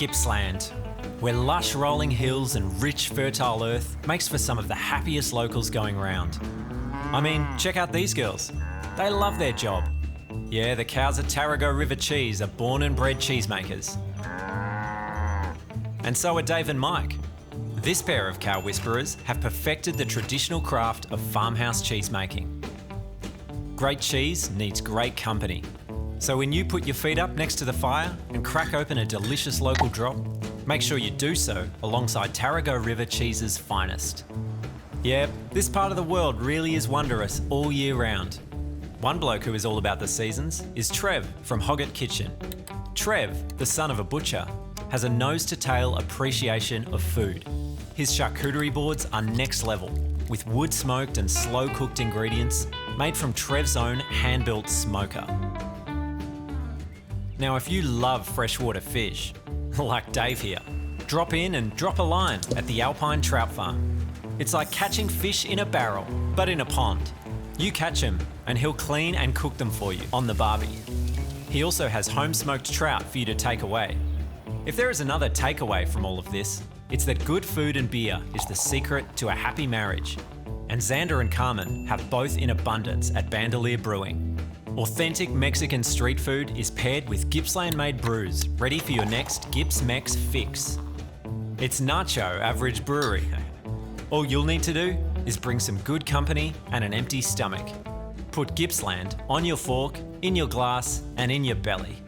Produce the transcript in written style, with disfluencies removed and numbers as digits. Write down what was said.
Gippsland, where lush rolling hills and rich fertile earth makes for some of the happiest locals going round. I mean, check out these girls. They love their job. Yeah, the cows at Tarago River Cheese are born and bred cheesemakers. And so are Dave and Mike. This pair of cow whisperers have perfected the traditional craft of farmhouse cheesemaking. Great cheese needs great company. So when you put your feet up next to the fire and crack open a delicious local drop, make sure you do so alongside Tarago River Cheese's finest. Yeah, this part of the world really is wondrous all year round. One bloke who is all about the seasons is Trev from Hogget Kitchen. Trev, the son of a butcher, has a nose-to-tail appreciation of food. His charcuterie boards are next level, with wood-smoked and slow-cooked ingredients made from Trev's own hand-built smoker. Now, if you love freshwater fish, like Dave here, drop in and drop a line at the Alpine Trout Farm. It's like catching fish in a barrel, but in a pond. You catch him, and he'll clean and cook them for you on the barbie. He also has home-smoked trout for you to take away. If there is another takeaway from all of this, it's that good food and beer is the secret to a happy marriage. And Xander and Carmen have both in abundance at Bandelier Brewing. Authentic Mexican street food is paired with Gippsland-made brews, ready for your next Gips Mex fix. It's nacho average brewery. All you'll need to do is bring some good company and an empty stomach. Put Gippsland on your fork, in your glass, and in your belly.